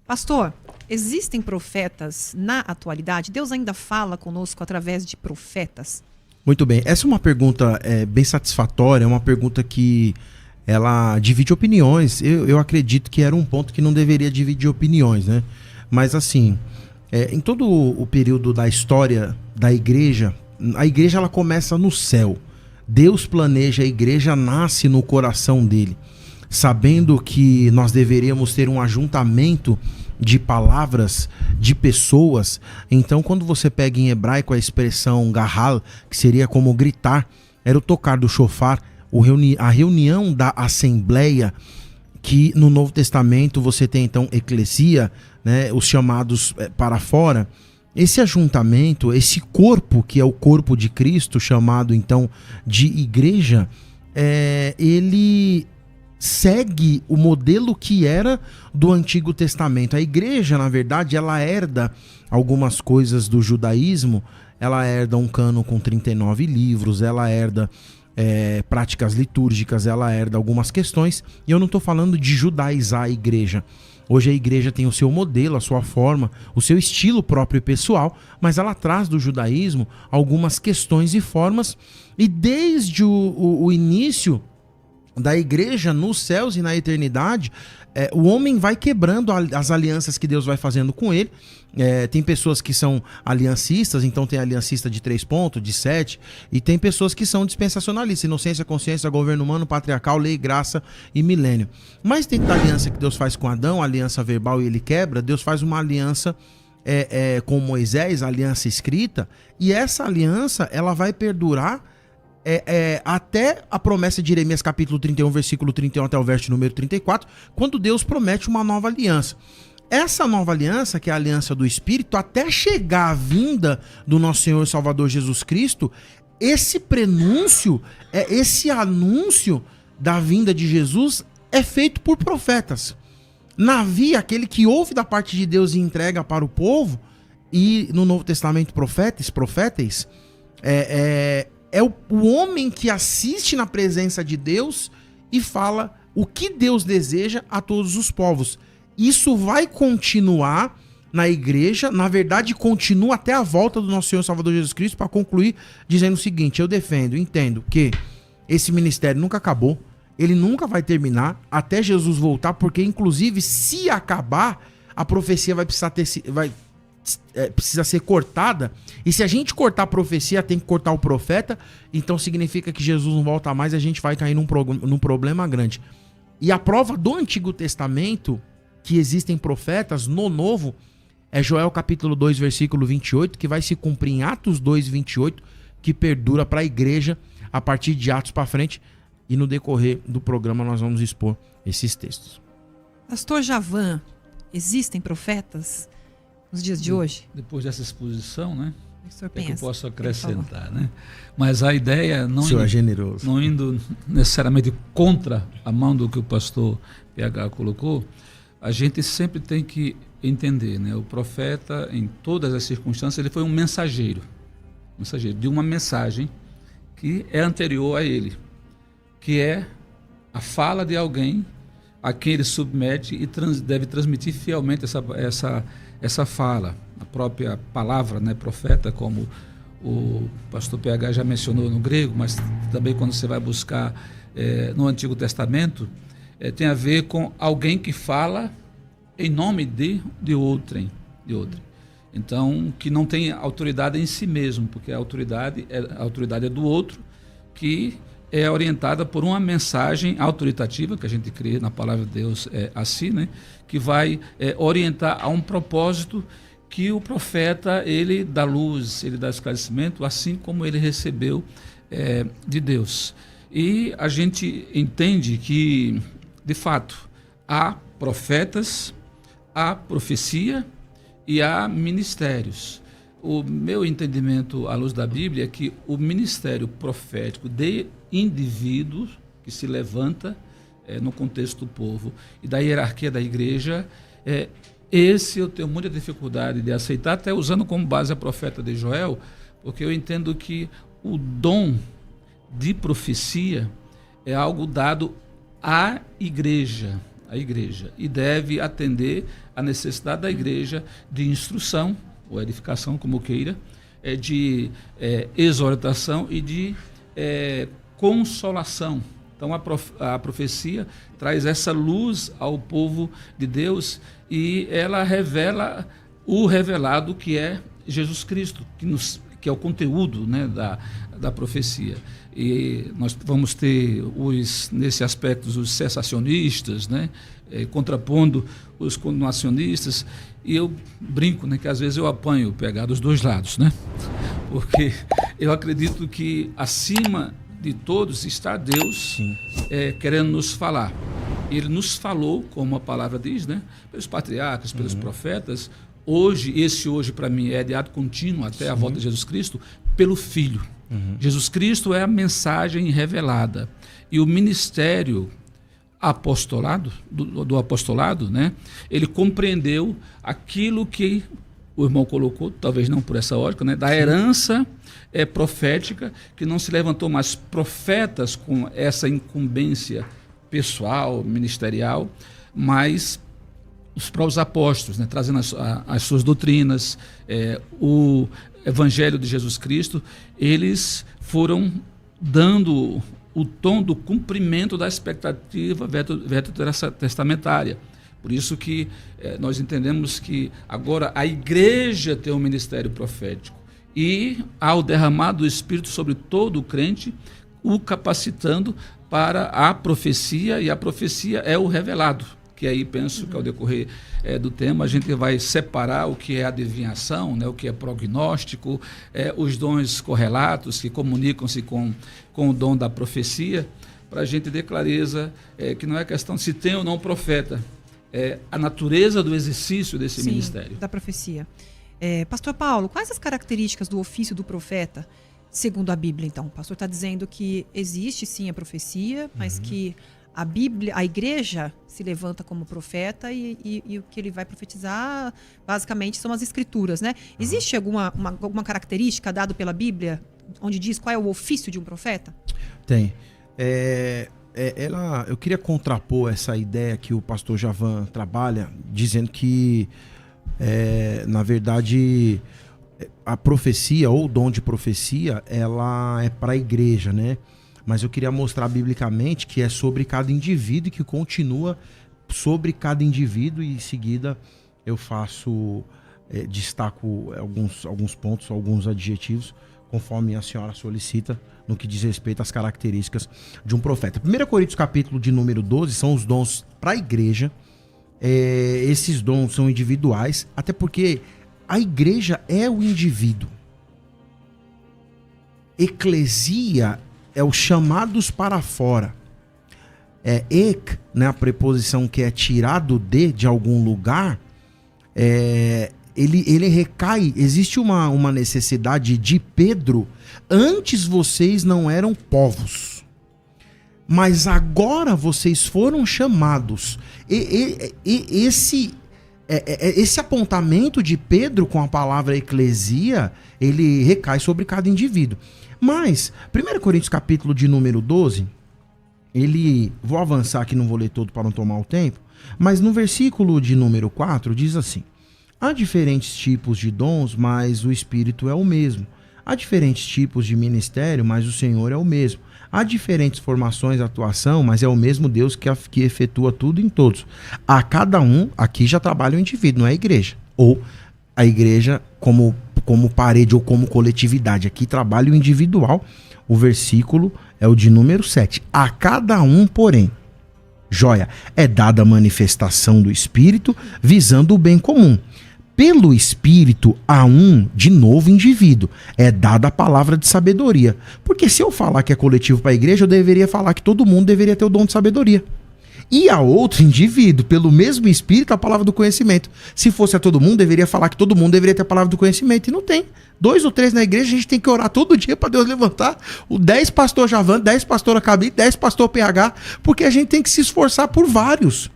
Pastor, existem profetas na atualidade? Deus ainda fala conosco através de profetas? Muito bem. Essa é uma pergunta bem satisfatória, é uma pergunta que ela divide opiniões. Eu acredito que era um ponto que não deveria dividir opiniões, né? Mas assim, em todo o período da história da igreja, a igreja ela começa no céu. Deus planeja a igreja, nasce no coração dele, sabendo que nós deveríamos ter um ajuntamento de palavras, de pessoas. Então, quando você pega em hebraico a expressão gahal, que seria como gritar, era o tocar do shofar, a reunião da assembleia, que no Novo Testamento você tem então eclesia, né, os chamados para fora. Esse ajuntamento, esse corpo que é o corpo de Cristo, chamado então de igreja, ele segue o modelo que era do Antigo Testamento. A igreja, na verdade, ela herda algumas coisas do judaísmo, ela herda um cânon com 39 livros, ela herda práticas litúrgicas, ela herda algumas questões, e eu não estou falando de judaizar a igreja. Hoje a igreja tem o seu modelo, a sua forma, o seu estilo próprio e pessoal, mas ela traz do judaísmo algumas questões e formas, e desde o início da igreja nos céus e na eternidade, o homem vai quebrando as alianças que Deus vai fazendo com ele. Tem pessoas que são aliancistas, então tem aliancista de 3 pontos, de 7, e tem pessoas que são dispensacionalistas: inocência, consciência, governo humano, patriarcal, lei, graça e milênio. Mas dentro da aliança que Deus faz com Adão, a aliança verbal, e ele quebra, Deus faz uma aliança com Moisés, a aliança escrita, e essa aliança ela vai perdurar até a promessa de Jeremias capítulo 31, versículo 31 até o verso número 34, quando Deus promete uma nova aliança. Essa nova aliança, que é a aliança do Espírito, até chegar à vinda do nosso Senhor e Salvador Jesus Cristo, esse prenúncio, esse anúncio da vinda de Jesus é feito por profetas. Navi, aquele que ouve da parte de Deus e entrega para o povo, e no Novo Testamento profetas, é o homem que assiste na presença de Deus e fala o que Deus deseja a todos os povos. Isso vai continuar na igreja, na verdade continua até a volta do nosso Senhor Salvador Jesus Cristo, para concluir dizendo o seguinte: eu entendo que esse ministério nunca acabou, ele nunca vai terminar até Jesus voltar, porque inclusive se acabar, a profecia precisa ser cortada, e se a gente cortar a profecia, tem que cortar o profeta, então significa que Jesus não volta mais, a gente vai cair num problema grande. E a prova do Antigo Testamento que existem profetas no Novo é Joel capítulo 2, versículo 28, que vai se cumprir em Atos 2, 28, que perdura para a igreja a partir de Atos para frente, e no decorrer do programa nós vamos expor esses textos. Pastor Javan, existem profetas nos dias de hoje? Depois dessa exposição, né? O que eu posso acrescentar, né? Mas a ideia, não indo necessariamente contra a mão do que o pastor PH colocou, a gente sempre tem que entender, né? O profeta, em todas as circunstâncias, ele foi um mensageiro de uma mensagem que é anterior a ele, que é a fala de alguém a quem ele submete e deve transmitir fielmente essa fala, a própria palavra, né, profeta, como o pastor PH já mencionou no grego, mas também quando você vai buscar no Antigo Testamento, tem a ver com alguém que fala em nome de outrem. Então, que não tem autoridade em si mesmo, porque a autoridade é do outro, que é orientada por uma mensagem autoritativa, que a gente crê na palavra de Deus assim, né? Que vai orientar a um propósito que o profeta, ele dá luz, ele dá esclarecimento, assim como ele recebeu de Deus. E a gente entende que, de fato, há profetas, há profecia e há ministérios. O meu entendimento à luz da Bíblia é que o ministério profético de indivíduos que se levanta no contexto do povo e da hierarquia da igreja, esse eu tenho muita dificuldade de aceitar, até usando como base a profeta de Joel, porque eu entendo que o dom de profecia é algo dado à igreja, a igreja, e deve atender à necessidade da igreja de instrução, ou edificação, como queira, de exortação e de consolação. Então a profecia traz essa luz ao povo de Deus e ela revela o revelado, que é Jesus Cristo, que é o conteúdo, né, da profecia. E nós vamos ter, nesse aspecto, os cessacionistas, né, contrapondo os continuacionistas, e eu brinco, né, que às vezes eu apanho pegar dos dois lados, né, porque eu acredito que acima de todos está Deus querendo nos falar. Ele nos falou, como a palavra diz, né, pelos patriarcas, pelos profetas. Hoje para mim é de ato contínuo até a volta de Jesus Cristo, pelo Filho. Jesus Cristo é a mensagem revelada. E o ministério apostolado, do apostolado, né, ele compreendeu aquilo que o irmão colocou, talvez não por essa ótica, né, da herança profética, que não se levantou mais profetas com essa incumbência pessoal, ministerial, mas os próprios apóstolos, né, trazendo as suas doutrinas, o Evangelho de Jesus Cristo, eles foram dando o tom do cumprimento da expectativa veterotestamentária. Por isso que nós entendemos que agora a igreja tem um ministério profético e, ao derramar do Espírito sobre todo o crente, o capacitando para a profecia, e a profecia é o revelado, que aí penso que ao decorrer do tema a gente vai separar o que é adivinhação, né, o que é prognóstico, os dons correlatos que comunicam-se com o dom da profecia, para a gente ter clareza que não é questão de se tem ou não profeta, é a natureza do exercício desse ministério. Da profecia. Pastor Paulo, quais as características do ofício do profeta, segundo a Bíblia, então? O pastor está dizendo que existe sim a profecia, mas que a Bíblia, a igreja se levanta como profeta e o que ele vai profetizar, basicamente, são as escrituras, né? Existe alguma característica dada pela Bíblia, onde diz qual é o ofício de um profeta? Tem. Eu queria contrapor essa ideia que o pastor Javan trabalha, dizendo que, na verdade, a profecia, ou o dom de profecia, ela é para a igreja, né? Mas eu queria mostrar biblicamente que é sobre cada indivíduo e que continua sobre cada indivíduo, e em seguida eu destaco alguns pontos, alguns adjetivos, conforme a senhora solicita, no que diz respeito às características de um profeta. 1 Coríntios capítulo de número 12 são os dons para a igreja. Esses dons são individuais, até porque a igreja é o indivíduo. Eclesia é os chamados para fora. Ek, né, a preposição que é tirado de algum lugar, ele recai. Existe uma necessidade de Pedro. Antes vocês não eram povos, mas agora vocês foram chamados. Esse apontamento de Pedro com a palavra eclesia, ele recai sobre cada indivíduo. Mas, 1 Coríntios capítulo de número 12, vou avançar aqui, não vou ler todo para não tomar o tempo, mas no versículo de número 4 diz assim: há diferentes tipos de dons, mas o Espírito é o mesmo. Há diferentes tipos de ministério, mas o Senhor é o mesmo. Há diferentes formações de atuação, mas é o mesmo Deus que efetua tudo em todos. A cada um, aqui já trabalha o indivíduo, não é a igreja. Ou a igreja como parede ou como coletividade. Aqui trabalha o individual. O versículo é o de número 7. A cada um, porém, joia, é dada a manifestação do Espírito visando o bem comum. Pelo Espírito a um, de novo, indivíduo, é dada a palavra de sabedoria. Porque se eu falar que é coletivo para a igreja, eu deveria falar que todo mundo deveria ter o dom de sabedoria. E a outro indivíduo, pelo mesmo Espírito, a palavra do conhecimento. Se fosse a todo mundo, deveria falar que todo mundo deveria ter a palavra do conhecimento. E não tem. 2 ou 3 na igreja, a gente tem que orar todo dia para Deus levantar o 10 pastor Javan, 10 pastor Acabi, 10 pastor PH, porque a gente tem que se esforçar por vários.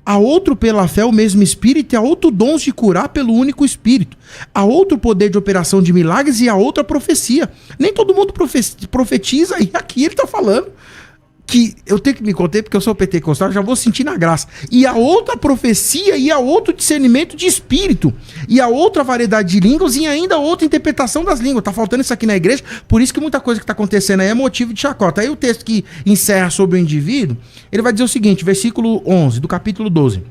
A outro pela fé o mesmo Espírito, e a outro dons de curar pelo único Espírito. A outro poder de operação de milagres e a outra profecia. Nem todo mundo profetiza, e aqui ele está falando que eu tenho que me conter porque eu sou pentecostal, já vou sentir na graça. E a outra profecia, e a outro discernimento de espírito, e a outra variedade de línguas, e ainda outra interpretação das línguas. Tá faltando isso aqui na igreja, por isso que muita coisa que tá acontecendo aí é motivo de chacota. Aí o texto que encerra sobre o indivíduo, ele vai dizer o seguinte, versículo 11 do capítulo 12.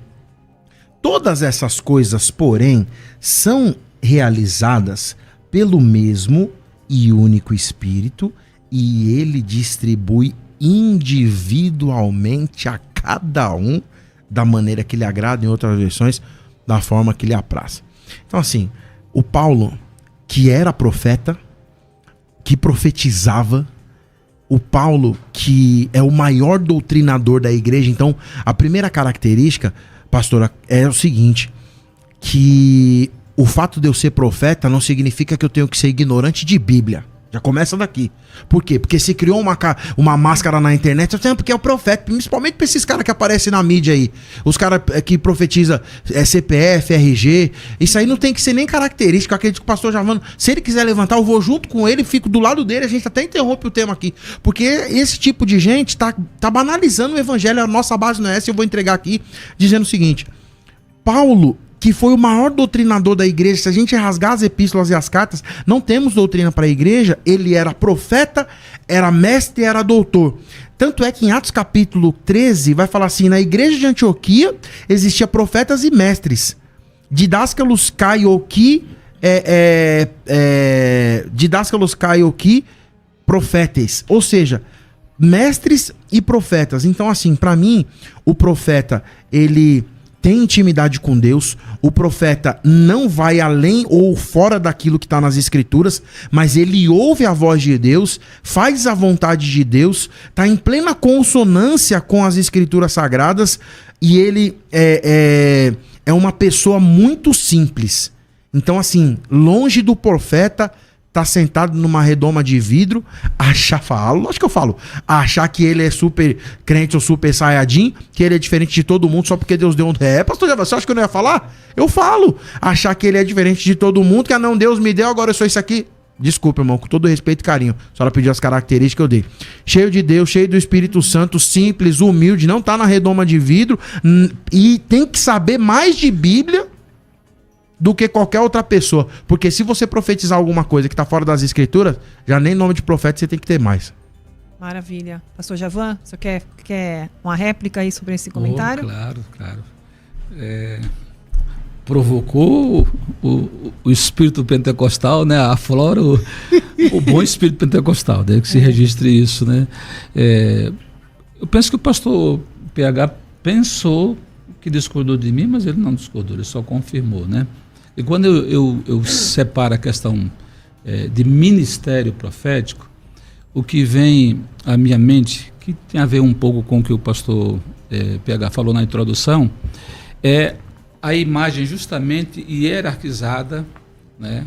Todas essas coisas, porém, são realizadas pelo mesmo e único Espírito, e ele distribui individualmente a cada um da maneira que lhe agrada, em outras versões, da forma que lhe apraz. Então, assim, o Paulo, que era profeta, que profetizava, o Paulo, que é o maior doutrinador da igreja. Então, a primeira característica, pastora, é o seguinte, que o fato de eu ser profeta não significa que eu tenho que ser ignorante de Bíblia. Já começa daqui. Por quê? Porque se criou uma máscara na internet, porque é o profeta, principalmente pra esses caras que aparecem na mídia aí. Os caras que profetizam CPF, RG. Isso aí não tem que ser nem característico. Eu acredito que o pastor Javano, se ele quiser levantar, eu vou junto com ele, fico do lado dele, a gente até interrompe o tema aqui. Porque esse tipo de gente tá banalizando o evangelho, a nossa base não é essa, eu vou entregar aqui, dizendo o seguinte. Paulo, que foi o maior doutrinador da igreja, se a gente rasgar as epístolas e as cartas, não temos doutrina para a igreja, ele era profeta, era mestre e era doutor. Tanto é que em Atos capítulo 13 vai falar assim, na igreja de Antioquia existia profetas e mestres, didáscalos kaioki, profetes, ou seja, mestres e profetas. Então assim, para mim, o profeta, ele tem intimidade com Deus, o profeta não vai além ou fora daquilo que está nas escrituras, mas ele ouve a voz de Deus, faz a vontade de Deus, está em plena consonância com as escrituras sagradas, e ele é uma pessoa muito simples. Então assim, longe do profeta tá sentado numa redoma de vidro, lógico que eu falo, achar que ele é super crente ou super saiyajin, que ele é diferente de todo mundo só porque Deus deu um... pastor, você acha que eu não ia falar? Eu falo. Achar que ele é diferente de todo mundo, que não, Deus me deu, agora eu sou isso aqui. Desculpa, irmão, com todo respeito e carinho. A senhora pediu as características que eu dei. Cheio de Deus, cheio do Espírito Santo, simples, humilde, não tá na redoma de vidro, e tem que saber mais de Bíblia do que qualquer outra pessoa. Porque se você profetizar alguma coisa que está fora das escrituras, já nem nome de profeta você tem que ter mais. Maravilha. Pastor Javan, você quer uma réplica aí sobre esse comentário? Claro. Provocou o espírito pentecostal, né? Aflora o bom espírito pentecostal, deve que se registre isso, né? Eu penso que o pastor PH pensou que discordou de mim, mas ele não discordou, ele só confirmou, né? E quando eu separo a questão de ministério profético, o que vem à minha mente, que tem a ver um pouco com o que o pastor PH falou na introdução, é a imagem justamente hierarquizada, né,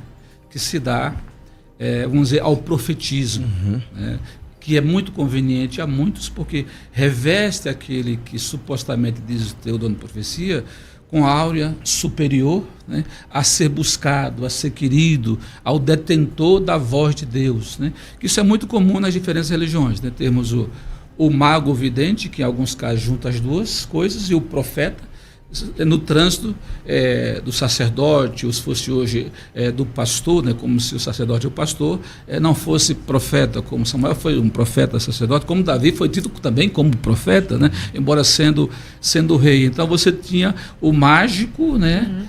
que se dá, vamos dizer, ao profetismo, né, que é muito conveniente a muitos, porque reveste aquele que supostamente diz ter o dom de profecia com áurea superior, né, a ser buscado, a ser querido, ao detentor da voz de Deus, né? Isso é muito comum nas diferentes religiões, né? Temos o mago vidente, que em alguns casos junta as duas coisas, e o profeta, no trânsito do sacerdote, ou se fosse hoje do pastor, né, como se o sacerdote e o pastor não fosse profeta, como Samuel foi um profeta sacerdote, como Davi foi dito também como profeta, né, embora sendo rei. Então você tinha o mágico, né,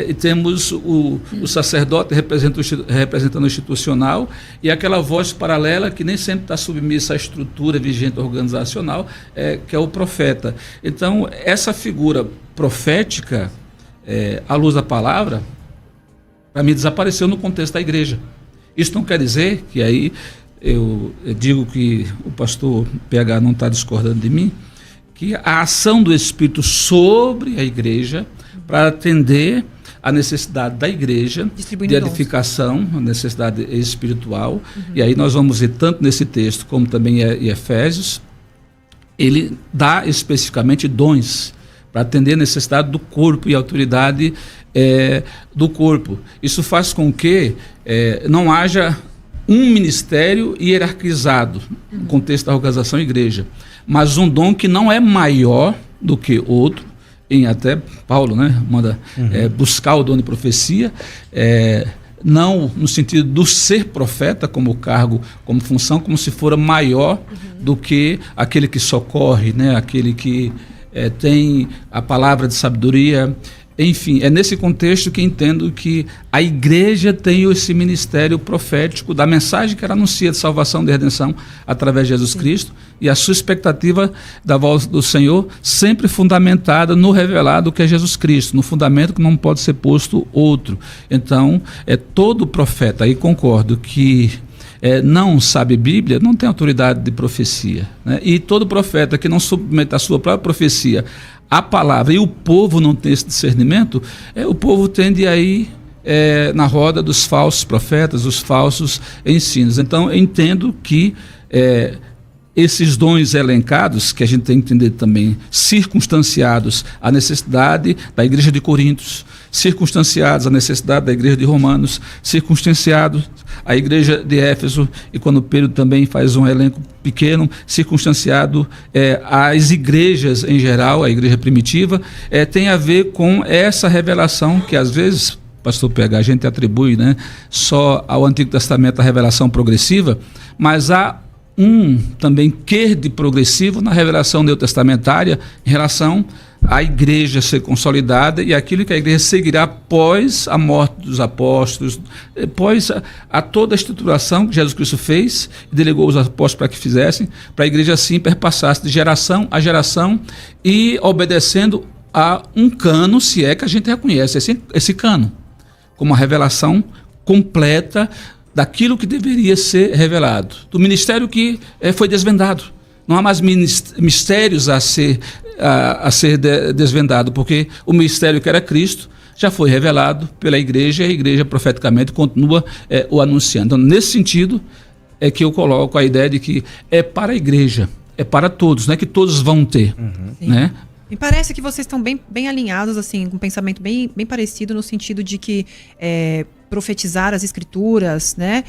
e temos o sacerdote representando o institucional, e aquela voz paralela que nem sempre está submissa à estrutura vigente organizacional, que é o profeta. Então essa figura profética, à luz da palavra, para mim desapareceu no contexto da igreja. Isso não quer dizer que aí eu digo que o pastor PH não está discordando de mim, que a ação do Espírito sobre a igreja para atender a necessidade da igreja de edificação, a necessidade espiritual, e aí nós vamos ver tanto nesse texto como também em Efésios, ele dá especificamente dons para atender a necessidade do corpo e a autoridade do corpo. Isso faz com que não haja um ministério hierarquizado no contexto da organização igreja, mas um dom que não é maior do que outro. Em até Paulo, né, manda buscar o dom de profecia, não no sentido do ser profeta como cargo, como função, como se fora maior do que aquele que socorre, né, aquele que tem a palavra de sabedoria. Enfim, é nesse contexto que entendo que a igreja tem esse ministério profético da mensagem que ela anuncia de salvação, de redenção através de Jesus Cristo, e a sua expectativa da voz do Senhor sempre fundamentada no revelado que é Jesus Cristo, no fundamento que não pode ser posto outro. Então, todo profeta, aí concordo que não sabe Bíblia, não tem autoridade de profecia, né? E todo profeta que não submete a sua própria profecia à palavra e o povo não tem esse discernimento, o povo tende a ir na roda dos falsos profetas, dos falsos ensinos. Então, eu entendo que esses dons elencados, que a gente tem que entender também, circunstanciados à necessidade da igreja de Corintos, circunstanciados à necessidade da igreja de Romanos, circunstanciados à igreja de Éfeso, e quando Pedro também faz um elenco pequeno, circunstanciado às igrejas em geral, a igreja primitiva, tem a ver com essa revelação que às vezes, pastor PH, a gente atribui, né, só ao Antigo Testamento a revelação progressiva, mas há também quê de progressivo na revelação neotestamentária em relação à igreja ser consolidada e aquilo que a igreja seguirá após a morte dos apóstolos, após a toda a estruturação que Jesus Cristo fez e delegou os apóstolos para que fizessem, para a igreja assim perpassasse de geração a geração e obedecendo a um cano, se é que a gente reconhece esse cano, como a revelação completa daquilo que deveria ser revelado, do ministério que foi desvendado. Não há mais mistérios a ser desvendado, porque o mistério que era Cristo já foi revelado pela igreja, e a igreja profeticamente continua o anunciando. Então, nesse sentido, é que eu coloco a ideia de que é para a igreja, é para todos, não é que todos vão ter, né? Me parece que vocês estão bem alinhados, assim, com um pensamento bem parecido, no sentido de que profetizar as escrituras, né?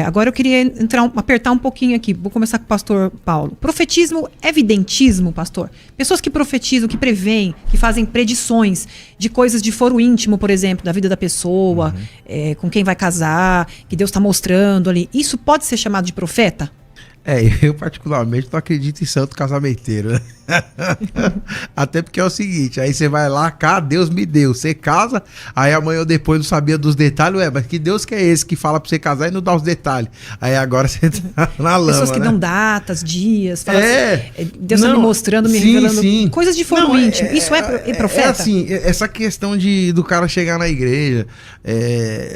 Agora eu queria apertar um pouquinho aqui. Vou começar com o pastor Paulo. Profetismo é evidentismo, pastor? Pessoas que profetizam, que preveem, que fazem predições de coisas de foro íntimo, por exemplo, da vida da pessoa, com quem vai casar, que Deus está mostrando ali. Isso pode ser chamado de profeta? Eu particularmente não acredito em santo casamenteiro, né? Até porque é o seguinte, aí você vai lá, cá, Deus me deu, você casa, aí amanhã ou depois não sabia dos detalhes, mas que Deus que é esse que fala pra você casar e não dá os detalhes? Aí agora você tá na lama, pessoas que dão datas, dias, falam assim, Deus tá me mostrando, me sim, revelando sim. coisas de foro íntimo. Isso é profeta? Assim, essa questão do cara chegar na igreja,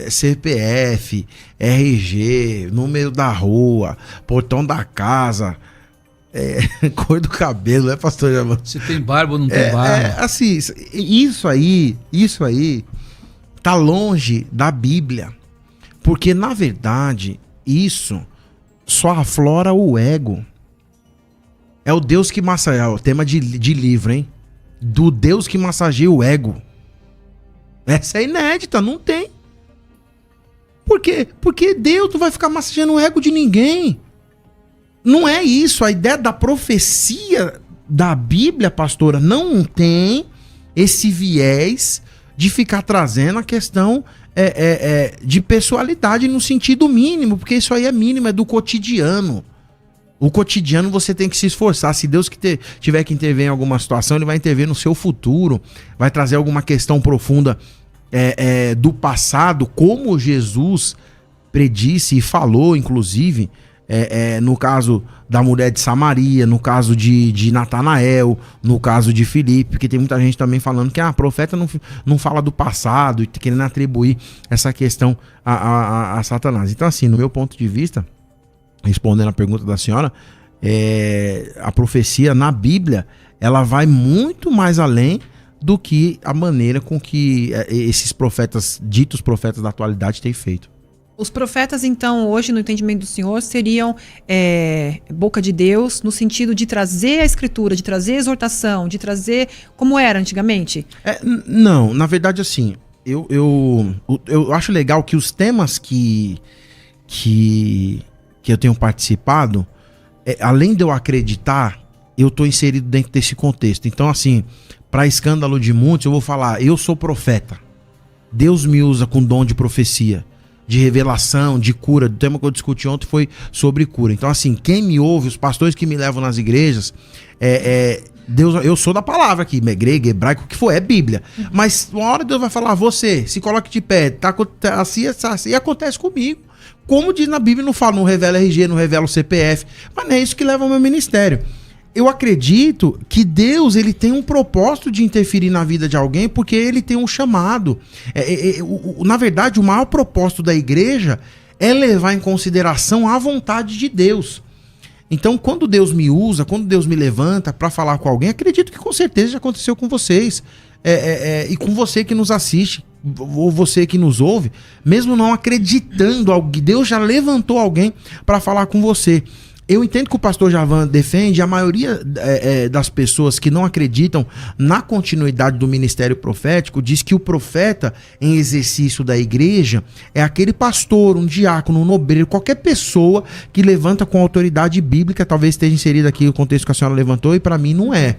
CPF, RG, número da rua, portão da casa, cor do cabelo, né, pastor Javan? Se tem barba ou não tem barba. Assim, isso aí tá longe da Bíblia, porque na verdade isso só aflora o ego. É o Deus que massageia, o tema de livro, hein? Do Deus que massageia o ego. Essa é inédita, não tem. Por quê? Porque Deus não vai ficar massageando o ego de ninguém. Não é isso. A ideia da profecia da Bíblia, pastora, não tem esse viés de ficar trazendo a questão de pessoalidade no sentido mínimo, porque isso aí é mínimo, é do cotidiano. O cotidiano você tem que se esforçar. Se Deus tiver que intervir em alguma situação, ele vai intervir no seu futuro, vai trazer alguma questão profunda do passado, como Jesus predisse e falou, inclusive, no caso da mulher de Samaria, no caso de Natanael, no caso de Filipe, porque tem muita gente também falando que profeta não fala do passado e querendo atribuir essa questão a Satanás. Então, assim, no meu ponto de vista, respondendo a pergunta da senhora, a profecia na Bíblia, ela vai muito mais além do que a maneira com que esses profetas, ditos profetas da atualidade, têm feito. Os profetas, então, hoje, no entendimento do senhor, seriam boca de Deus, no sentido de trazer a escritura, de trazer a exortação, de trazer como era antigamente? Não, na verdade, assim, eu acho legal que os temas que eu tenho participado, além de eu acreditar eu estou inserido dentro desse contexto. Então, assim, para escândalo de muitos, eu vou falar, eu sou profeta. Deus me usa com dom de profecia, de revelação, de cura. O tema que eu discuti ontem foi sobre cura. Então, assim, quem me ouve, os pastores que me levam nas igrejas, Deus, eu sou da palavra aqui, grego, hebraico, o que for, é Bíblia. Mas uma hora Deus vai falar, você, se coloque de pé, tá assim, assim, e acontece comigo. Como diz na Bíblia, não revela RG, não revela o CPF, mas não é isso que leva ao meu ministério. Eu acredito que Deus, ele tem um propósito de interferir na vida de alguém, porque ele tem um chamado. Na verdade, o maior propósito da igreja é levar em consideração a vontade de Deus. Então, quando Deus me usa, quando Deus me levanta para falar com alguém, acredito que com certeza já aconteceu com vocês. E com você que nos assiste, ou você que nos ouve, mesmo não acreditando, Deus já levantou alguém para falar com você. Eu entendo que o pastor Javan defende, a maioria das pessoas que não acreditam na continuidade do ministério profético diz que o profeta em exercício da igreja é aquele pastor, um diácono, um obreiro, qualquer pessoa que levanta com autoridade bíblica, talvez esteja inserido aqui no contexto que a senhora levantou, e para mim não é.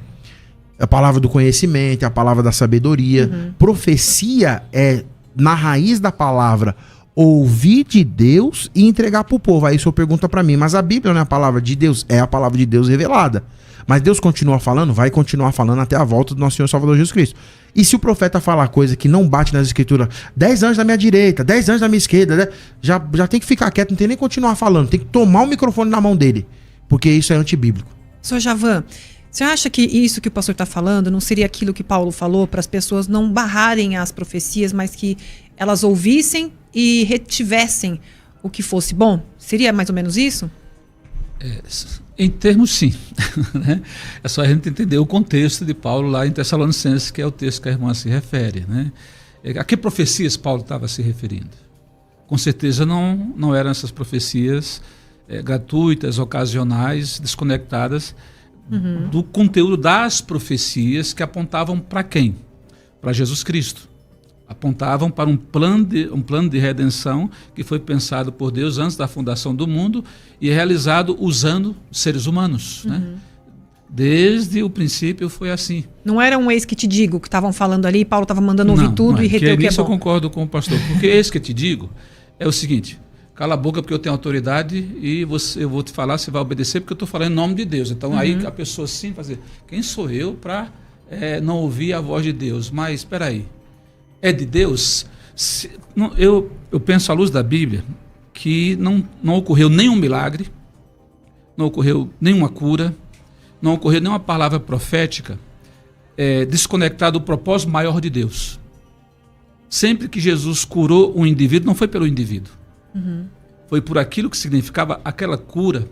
A palavra do conhecimento, a palavra da sabedoria. Profecia é, na raiz da palavra, ouvir de Deus e entregar para o povo. Aí o senhor pergunta para mim, mas a Bíblia não é a palavra de Deus? É a palavra de Deus revelada. Mas Deus continua falando? Vai continuar falando até a volta do nosso Senhor Salvador Jesus Cristo. E se o profeta falar coisa que não bate nas escrituras, 10 anjos da minha direita, 10 anjos da minha esquerda, já tem que ficar quieto, não tem nem continuar falando, tem que tomar o microfone na mão dele, porque isso é antibíblico. Senhor Javan, você acha que isso que o pastor está falando não seria aquilo que Paulo falou para as pessoas não barrarem as profecias, mas que elas ouvissem e retivessem o que fosse bom? Seria mais ou menos isso? Em termos, sim. Né? É só a gente entender o contexto de Paulo lá em Tessalonicenses, que é o texto que a irmã se refere. Né? A que profecias Paulo estava se referindo? Com certeza não eram essas profecias gratuitas, ocasionais, desconectadas do conteúdo das profecias que apontavam para quem? Para Jesus Cristo. Apontavam para um plano de redenção que foi pensado por Deus antes da fundação do mundo e realizado usando seres humanos. Né? Desde o princípio foi assim. Não era um eis que te digo que estavam falando ali, Paulo estava mandando ouvir tudo e reter o que é bom. Nisso eu concordo com o pastor, porque eis que te digo é o seguinte: cala a boca porque eu tenho autoridade e eu vou te falar, você vai obedecer porque eu estou falando em nome de Deus. Então aí a pessoa sim vai dizer, quem sou eu para não ouvir a voz de Deus? Mas espera aí, é de Deus? Eu penso à luz da Bíblia que não ocorreu nenhum milagre, não ocorreu nenhuma cura, não ocorreu nenhuma palavra profética desconectada do propósito maior de Deus. Sempre que Jesus curou um indivíduo, não foi pelo indivíduo. Foi por aquilo que significava aquela cura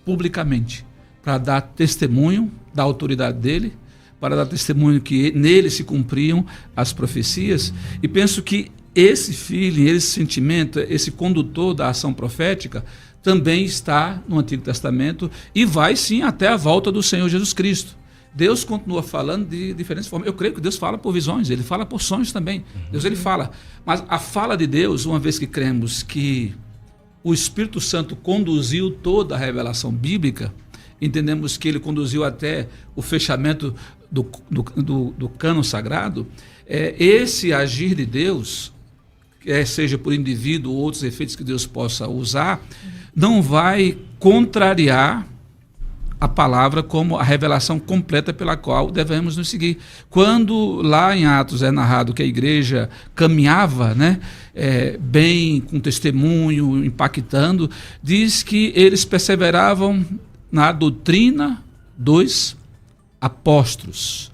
publicamente, para dar testemunho da autoridade dele, para dar testemunho que nele se cumpriam as profecias. E penso que esse feeling, esse sentimento, esse condutor da ação profética também está no Antigo Testamento e vai sim até a volta do Senhor Jesus Cristo. Deus continua falando de diferentes formas. Eu creio que Deus fala por visões, Ele fala por sonhos também. Deus, Ele fala. Mas a fala de Deus, uma vez que cremos que o Espírito Santo conduziu toda a revelação bíblica, entendemos que Ele conduziu até o fechamento do cânon sagrado, esse agir de Deus, seja por indivíduo ou outros efeitos que Deus possa usar, não vai contrariar a palavra como a revelação completa pela qual devemos nos seguir. Quando lá em Atos é narrado que a igreja caminhava, né, bem, com testemunho, impactando, diz que eles perseveravam na doutrina dos apóstolos.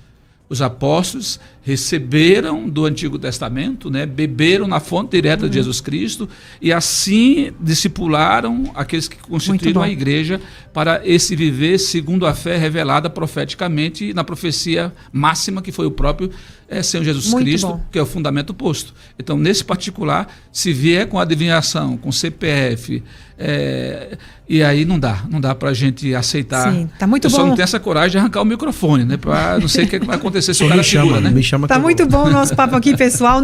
Os apóstolos receberam do Antigo Testamento, né, beberam na fonte direta de Jesus Cristo e assim discipularam aqueles que constituíram a igreja para esse viver segundo a fé revelada profeticamente na profecia máxima que foi o próprio Senhor Jesus Cristo, que é o fundamento posto. Então, nesse particular, se vier com adivinhação, com CPF, e aí não dá para a gente aceitar. Sim, tá muito bom. Só não tem essa coragem de arrancar o microfone, né? Para não sei o que vai acontecer se o cara segura, né? Tá muito bom o nosso papo aqui, pessoal.